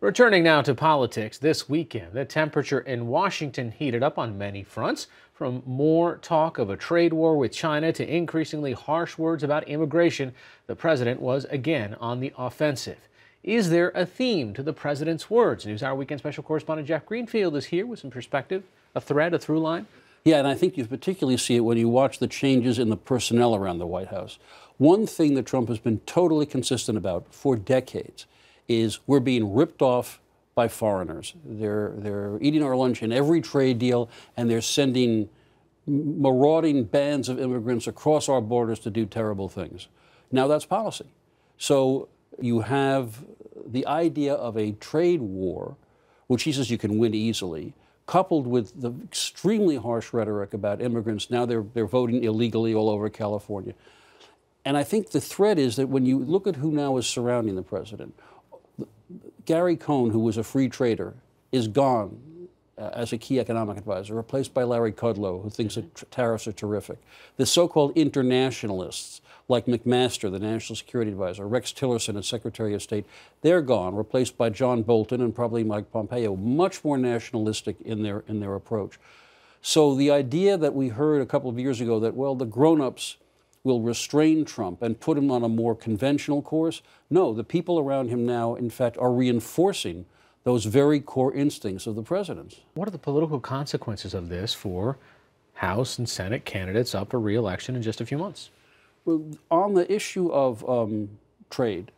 Returning now to politics, this weekend, the temperature in Washington heated up on many fronts, from more talk of a trade war with China to increasingly harsh words about immigration. The president was again on the offensive. Is there a theme to the president's words? NewsHour Weekend special correspondent Jeff Greenfield is here with some perspective, a thread, a through line. Yeah, and I think you particularly see it when you watch the changes in the personnel around the White House. One thing that Trump has been totally consistent about for decades is we're being ripped off by foreigners. They're eating our lunch in every trade deal, and they're sending marauding bands of immigrants across our borders to do terrible things. Now that's policy. So you have the idea of a trade war, which he says you can win easily, coupled with the extremely harsh rhetoric about immigrants. Now they're voting illegally all over California. And I think the threat is that when you look at who now is surrounding the president, Gary Cohn, who was a free trader, is gone as a key economic advisor, replaced by Larry Kudlow, who thinks that tariffs are terrific. The so-called internationalists, like McMaster, the national security advisor, Rex Tillerson, as Secretary of State, they're gone, replaced by John Bolton and probably Mike Pompeo, much more nationalistic in their approach. So the idea that we heard a couple of years ago that, well, the grown-ups will restrain Trump and put him on a more conventional course. No, the people around him now, in fact, are reinforcing those very core instincts of the president's. What are the political consequences of this for House and Senate candidates up for re-election in just a few months? Well, on the issue of trade,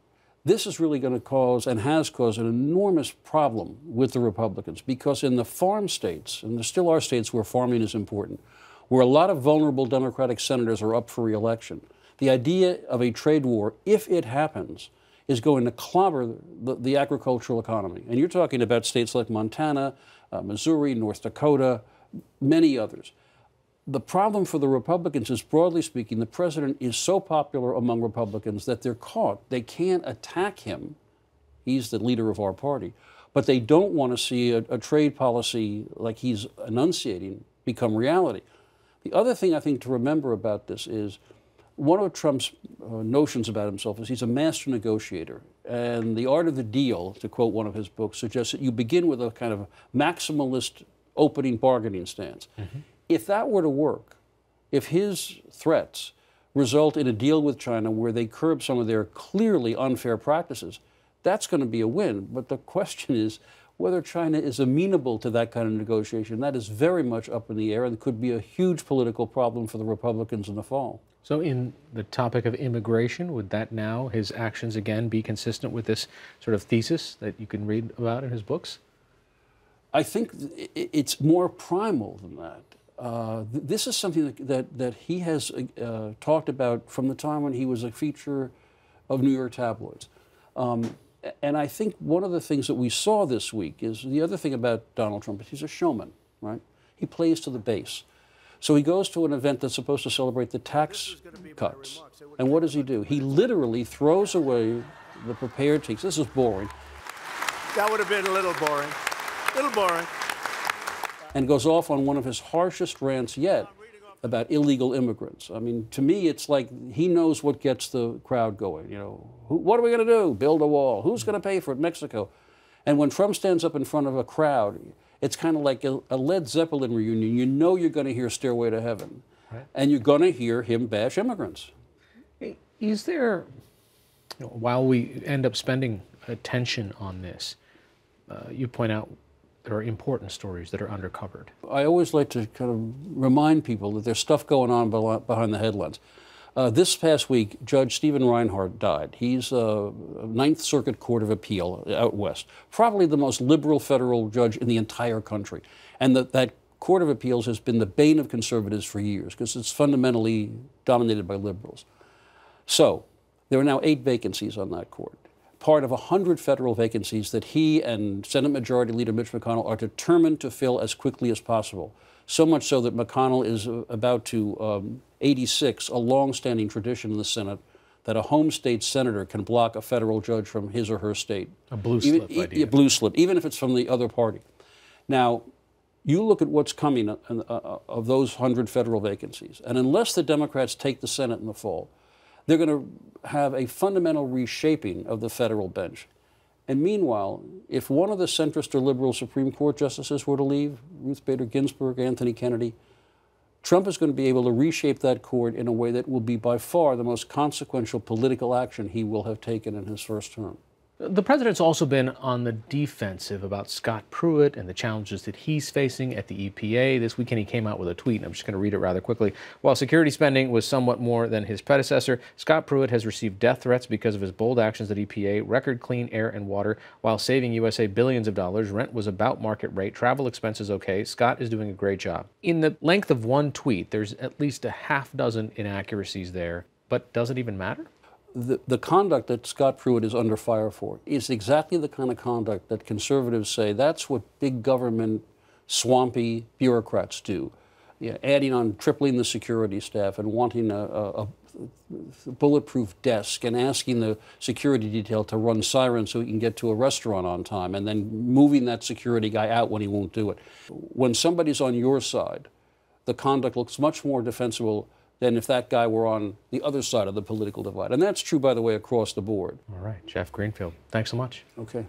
this is really going to cause and has caused an enormous problem with the Republicans, because in the farm states, and there still are states where farming is important, where a lot of vulnerable Democratic senators are up for re-election, the idea of a trade war, if it happens, is going to clobber the agricultural economy. And you're talking about states like Montana, Missouri, North Dakota, many others. The problem for the Republicans is, broadly speaking, the president is so popular among Republicans that they're caught. They can't attack him. He's the leader of our party. But they don't want to see a trade policy like he's enunciating become reality. The other thing I think to remember about this is one of Trump's notions about himself is he's a master negotiator. And The Art of the Deal, to quote one of his books, suggests that you begin with a kind of maximalist opening bargaining stance. If that were to work, if his threats result in a deal with China where they curb some of their clearly unfair practices, that's going to be a win. But the question is whether China is amenable to that kind of negotiation. That is very much up in the air and could be a huge political problem for the Republicans in the fall. So in the topic of immigration, would that now, his actions again, be consistent with this sort of thesis that you can read about in his books? I think it's more primal than that. This is something that he has talked about from the time when he was a feature of New York tabloids. And I think one of the things that we saw this week is the other thing about Donald Trump is he's a showman, right? He plays to the base. So he goes to an event that's supposed to celebrate the tax cuts. And what does he do? He literally throws away the prepared takes. This is boring. That would have been a little boring. A little boring. And goes off on one of his harshest rants yet about illegal immigrants. I mean, to me, it's like he knows what gets the crowd going. You know, what are we going to do? Build a wall. Who's going to pay for it? Mexico. And when Trump stands up in front of a crowd, it's kind of like a Led Zeppelin reunion. You know you're going to hear Stairway to Heaven. Right. And you're going to hear him bash immigrants. Is there, while we end up spending attention on this, you point out there are important stories that are undercovered. I always like to kind of remind people that there's stuff going on behind the headlines. This past week, Judge Stephen Reinhart died. He's a Ninth Circuit Court of Appeal out west, probably the most liberal federal judge in the entire country. And that Court of Appeals has been the bane of conservatives for years because it's fundamentally dominated by liberals. So there are now 8 vacancies on that court, part of 100 federal vacancies that he and Senate Majority Leader Mitch McConnell are determined to fill as quickly as possible. So much so that McConnell is about to 86, a long-standing tradition in the Senate, that a home state senator can block a federal judge from his or her state. A blue slip idea. A blue slip, even if it's from the other party. Now, you look at what's coming of those 100 federal vacancies, and unless the Democrats take the Senate in the fall, they're going to have a fundamental reshaping of the federal bench. And meanwhile, if one of the centrist or liberal Supreme Court justices were to leave, Ruth Bader Ginsburg, Anthony Kennedy, Trump is going to be able to reshape that court in a way that will be by far the most consequential political action he will have taken in his first term. The president's also been on the defensive about Scott Pruitt and the challenges that he's facing at the EPA. This weekend he came out with a tweet, and I'm just going to read it rather quickly. While security spending was somewhat more than his predecessor, Scott Pruitt has received death threats because of his bold actions at EPA, record clean air and water, while saving USA billions of dollars. Rent was about market rate, travel expenses okay. Scott is doing a great job. In the length of one tweet, there's at least a half dozen inaccuracies there, but does it even matter? The conduct that Scott Pruitt is under fire for is exactly the kind of conduct that conservatives say that's what big government, swampy bureaucrats do. Yeah, adding on, tripling the security staff and wanting a bulletproof desk and asking the security detail to run sirens so he can get to a restaurant on time, and then moving that security guy out when he won't do it. When somebody's on your side, the conduct looks much more defensible than if that guy were on the other side of the political divide. And that's true, by the way, across the board. All right, Jeff Greenfield, thanks so much. Okay.